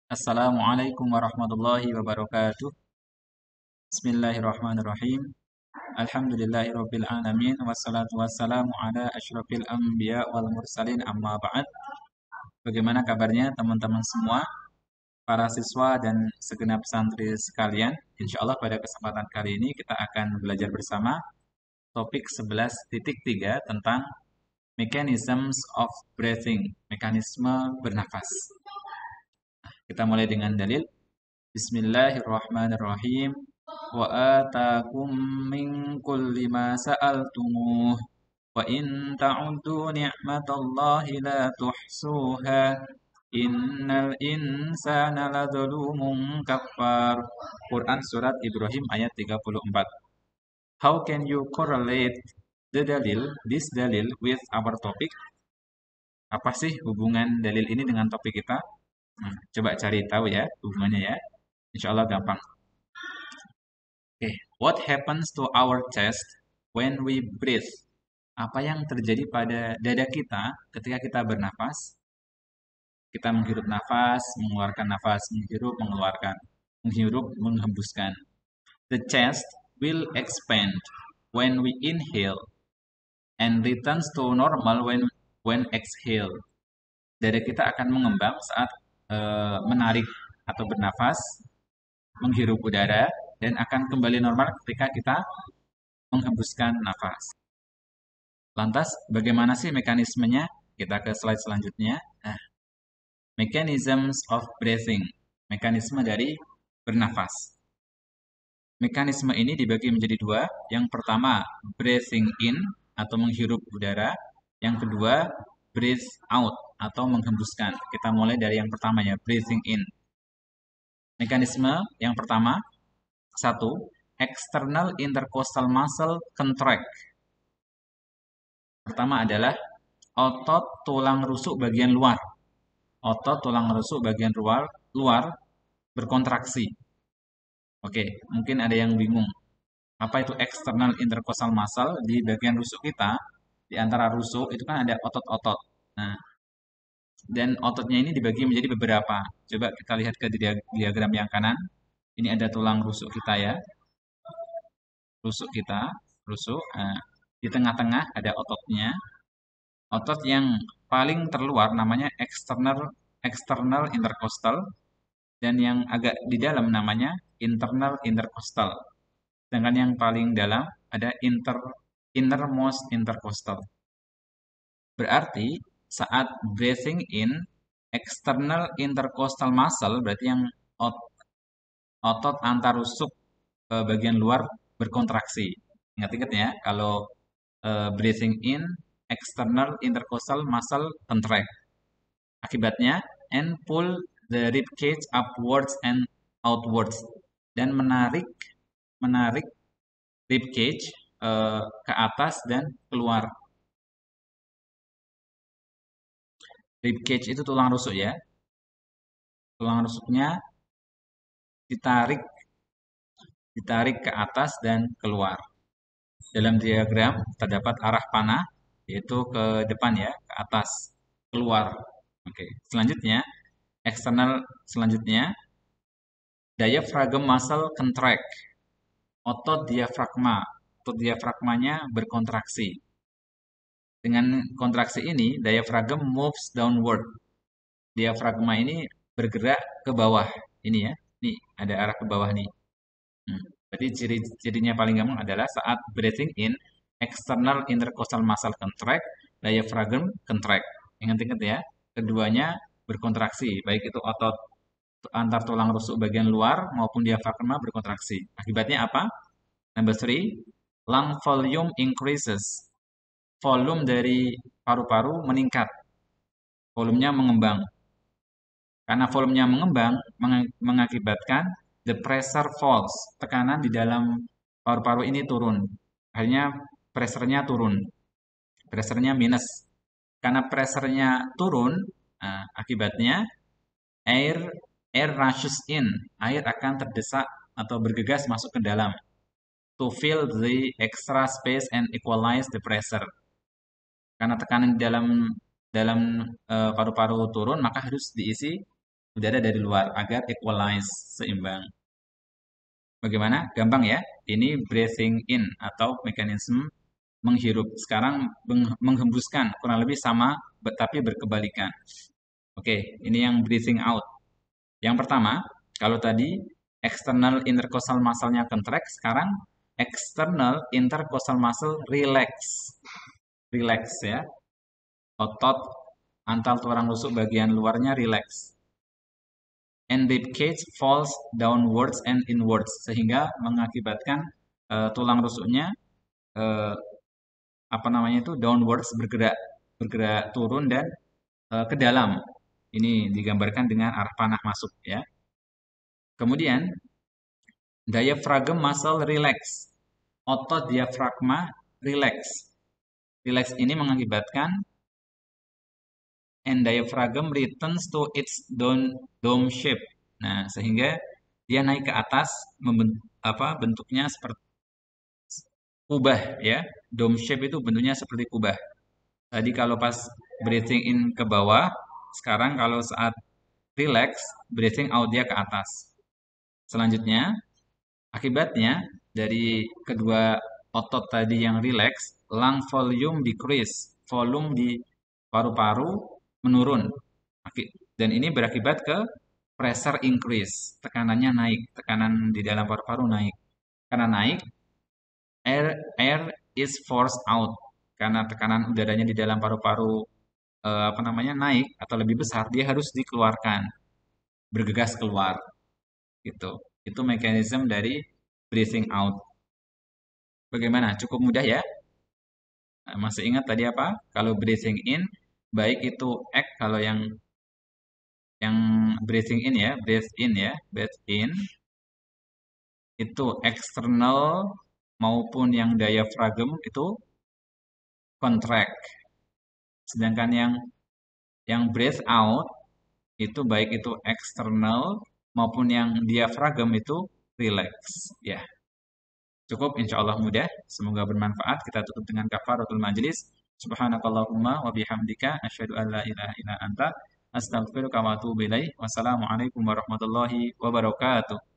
Assalamualaikum warahmatullahi wabarakatuh. Bismillahirrahmanirrahim. Alhamdulillahirabbil alamin wassalatu wassalamu ala asyrafil anbiya wal mursalin amma ba'd. Bagaimana kabarnya teman-teman semua, para siswa dan segenap santri sekalian? Insyaallah pada kesempatan kali ini kita akan belajar bersama topik 11.3 tentang mechanisms of breathing, mekanisme bernafas. Kita mulai dengan dalil. Bismillahirrahmanirrahim. Wa atakum min kulli ma sa'altumuh wa in ta'uddu ni'matallahi la tuhsuha innal insana ladzalumun kafar. Quran surat Ibrahim ayat 34. How can you correlate this dalil with our topic? Apa sih hubungan dalil ini dengan topik kita? Coba cari tahu ya hubungannya ya. Insya Allah gampang. Okay. What happens to our chest when we breathe? Apa yang terjadi pada dada kita ketika kita bernafas? Kita menghirup nafas, mengeluarkan nafas, menghirup, mengeluarkan, menghirup, menghembuskan. The chest will expand when we inhale and returns to normal when exhale. Dada kita akan mengembang saat menarik atau bernafas, menghirup udara, dan akan kembali normal ketika kita menghembuskan nafas. Lantas, bagaimana sih mekanismenya? Kita ke slide selanjutnya. Mechanisms of breathing. Mekanisme dari bernafas. Mekanisme ini dibagi menjadi dua. Yang pertama, breathing in atau menghirup udara. Yang kedua, breathe out atau menghembuskan. Kita mulai dari yang pertama ya, breathing in. Mekanisme yang pertama, satu, external intercostal muscle contract. Pertama adalah otot tulang rusuk bagian luar. Otot tulang rusuk bagian luar berkontraksi. Oke, mungkin ada yang bingung. Apa itu external intercostal muscle? Di bagian rusuk kita, di antara rusuk itu kan ada otot-otot. Nah, dan ototnya ini dibagi menjadi beberapa. Coba kita lihat ke diagram yang kanan. Ini ada tulang rusuk kita ya. Rusuk kita, rusuk. Nah, di tengah-tengah ada ototnya. Otot yang paling terluar namanya external intercostal dan yang agak di dalam namanya internal intercostal. Sedangkan yang paling dalam ada innermost intercostal. Berarti saat breathing in, external intercostal muscle berarti yang otot antar rusuk bagian luar berkontraksi. Ingat-ingat ya, kalau breathing in, external intercostal muscle contract. Akibatnya, and pull the rib cage upwards and outwards. Dan menarik rib cage ke atas dan keluar. Rib cage itu tulang rusuk ya. Tulang rusuknya ditarik ke atas dan keluar. Dalam diagram terdapat arah panah yaitu ke depan ya, ke atas, keluar. Oke, selanjutnya diaphragm muscle contract. Otot diafragmanya berkontraksi. Dengan kontraksi ini, diaphragm moves downward. Diafragma ini bergerak ke bawah. Ini ya, nih ada arah ke bawah nih. Jadi ciri-cirinya paling gampang adalah saat breathing in, external intercostal muscle contract, diaphragm contract. Ingat-ingat ya, keduanya berkontraksi, baik itu otot antar tulang rusuk bagian luar maupun diafragma berkontraksi. Akibatnya apa? Number 3, lung volume increases. Volume dari paru-paru meningkat. Volumenya mengembang. Karena volumenya mengembang, mengakibatkan the pressure falls. Tekanan di dalam paru-paru ini turun. Akhirnya pressure-nya turun. Pressure-nya minus. Karena pressure-nya turun, akibatnya air rushes in. Air akan terdesak atau bergegas masuk ke dalam. To fill the extra space and equalize the pressure. Karena tekanan di dalam paru-paru turun, maka harus diisi udara dari luar agar equalize, seimbang. Bagaimana? Gampang ya. Ini breathing in atau mekanisme menghirup. Sekarang menghembuskan, kurang lebih sama tapi berkebalikan. Oke, ini yang breathing out. Yang pertama, kalau tadi external intercostal muscle-nya contract, sekarang external intercostal muscle relax. Relax ya. Otot antar tulang rusuk bagian luarnya relax. And rib cage falls downwards and inwards sehingga mengakibatkan tulang rusuknya uh, apa namanya itu downwards bergerak bergerak turun dan ke dalam. Ini digambarkan dengan arah panah masuk ya. Kemudian diaphragm muscle relax. Otot diafragma relax. Relax ini mengakibatkan and diaphragm returns to its dome shape. Nah, sehingga dia naik ke atas bentuknya seperti kubah ya. Dome shape itu bentuknya seperti kubah. Tadi kalau pas breathing in ke bawah, sekarang kalau saat relax, breathing out dia ke atas. Selanjutnya, akibatnya dari kedua otot tadi yang relax, lung volume decrease, volume di paru-paru menurun. Dan ini berakibat ke pressure increase, tekanannya naik, tekanan di dalam paru-paru naik. Karena naik, air is forced out. Karena tekanan udaranya di dalam paru-paru naik atau lebih besar, dia harus dikeluarkan, bergegas keluar gitu. Itu mekanisme dari breathing out. Bagaimana? Cukup mudah ya? Nah, masih ingat tadi apa? Kalau breathing in, baik itu act kalau yang breathing in ya, breathe in ya, breathe in itu eksternal maupun yang diaphragm itu contract. Sedangkan yang breathe out itu baik itu eksternal maupun yang diaphragm itu relax ya. Cukup insya Allah mudah, semoga bermanfaat. Kita tutup dengan kafaratul majlis. Subhanakallahumma wa bihamdika asyhadu an la ilaha illa anta astaghfiruka wa atubu ilaik. Wassalamualaikum warahmatullahi wabarakatuh.